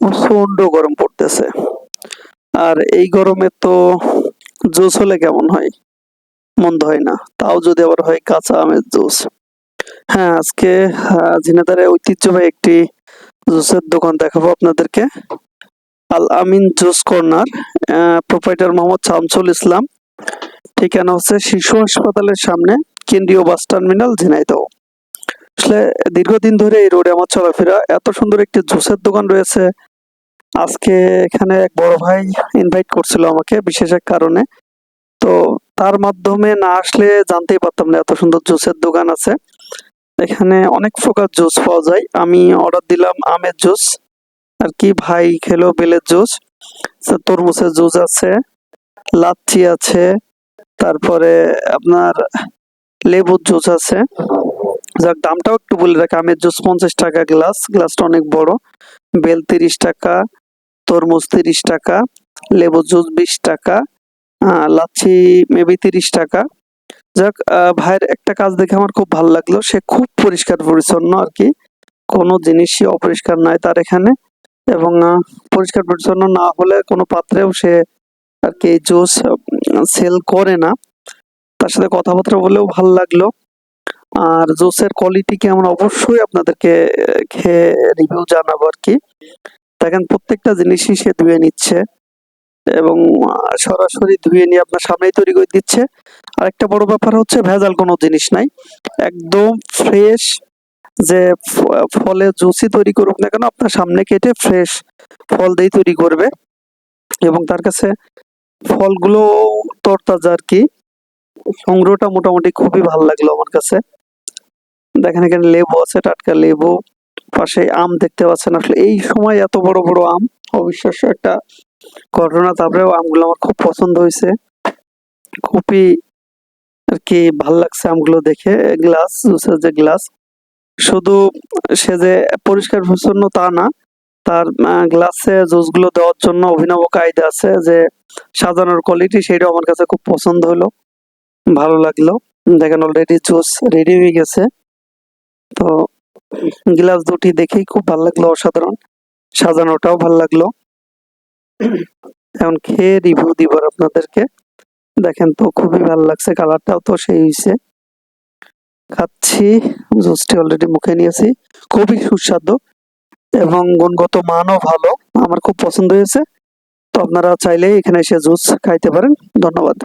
প্রচন্ড গরম পড়তেছে। আর এই গরমে তো জুস হলে কেমন হয়? মন্দ হয় না। তাও যদি আবার হয় কাঁচা আমের জুস। হ্যাঁ, আজকে ঝিনাইদহের ঐতিহ্যবাহী একটি জুসের দোকান দেখাবো আপনাদেরকে। Al Amin juice corner, proprietor Mohammad Shamsul Islam. ঠিকানা হচ্ছে শিশু হাসপাতালের সামনে, কেন্দ্রীয় বাস টার্মিনাল, ঝিনাইদহ। আসলে দীর্ঘদিন ধরে এই রোডে আমার চলাফেরা। এত সুন্দর একটি জুসের দোকান রয়েছে। আজকে এখানে এক বড় ভাই ইনভাইট করছিল আমাকে বিশেষ এক কারণে। তো তার মাধ্যমে না আসলে জানতেই পারতাম না এত সুন্দর জুসের দোকান আছে। এখানে অনেক প্রকার জুস পাওয়া যায়। আমি অর্ডার দিলাম আমের জুস, আর কি ভাই খেলো বেলের জুস। তরমুজের জুস আছে, লাচ্ছি আছে, তারপরে আপনার লেবুর জুস আছে। যাক, দামটাও একটু বলে রাখি, আমের জুস 50 টাকা গ্লাস, গ্লাসটা অনেক বড়। বেল 30 টাকা, তরমুজ 30 টাকা, লেবু জুস 20 টাকা, লাচ্ছি মেবি 30 টাকা। যাক, ভাইয়ের একটা কাজ দেখে আমার খুব ভালো লাগলো, সে খুব পরিষ্কার পরিচ্ছন্ন আর কি, কোনো জিনিসই অপরিষ্কার নাই তার এখানে। এবং পরিষ্কার পরিচ্ছন্ন না হলে কোনো পাত্রেও সে আর কি জুস সেল করে না। তার সাথে কথাবার্তা বলেও ভালো লাগলো। আর জুসের কোয়ালিটি কেমন অবশ্যই আপনাদেরকে খেয়ে রিভিউ জানাবো আর কি। দেখেন প্রত্যেকটা জিনিসই সে ধুয়ে নিচ্ছে এবং সরাসরি ধুয়ে নিয়ে আপনার সামনেই তৈরি করে দিচ্ছে। আর একটা বড় ব্যাপার হচ্ছে ভেজাল কোনো জিনিস নাই, একদম ফ্রেশ। যে ফলে জুসই তৈরি করুক না কেন, আপনার সামনে কেটে ফ্রেশ ফল দিয়ে তৈরি করবে। এবং তার কাছে ফলগুলো তরতাজা আর কি। সংগ্রহটা মোটামুটি খুবই ভালো লাগলো আমার কাছে। দেখেন এখানে লেবু আছে, টাটকা লেবু, পাশে আম দেখতে পাচ্ছেন। আসলে এই সময় এত বড় বড় আম অবিশ্বাস্য একটা ঘটনা। তারপরেও আমগুলো আমার খুব পছন্দ হয়েছে, খুবই আর কি ভাল লাগছে আমগুলো দেখে। গ্লাস, জুসের যে গ্লাস, শুধু সে যে পরিষ্কার পরিচ্ছন্ন তা না, তার গ্লাসে জুসগুলো দেওয়ার জন্য অভিনব কায়দা আছে, যে সাজানোর কোয়ালিটি, সেটাও আমার কাছে খুব পছন্দ হলো, ভালো লাগলো। দেখেন অলরেডি জুস রেডি হয়ে গেছে। তো গ্লাস দুটি দেখেই খুব ভালো লাগলো, অসাধারণ, সাজানোটাও ভালো লাগলো। এখন খেয়ে রিভিউ দিব আপনাদেরকে। দেখেন তো খুবই ভালো লাগছে, কালারটাও তো সেই হয়েছে। খাচ্ছি, জুসটি অলরেডি মুখে নিয়েছি, খুবই সুস্বাদু এবং গুণগত মানও ভালো, আমার খুব পছন্দ হয়েছে। তো আপনারা চাইলেই এখানে এসে জুস খাইতে পারেন। ধন্যবাদ।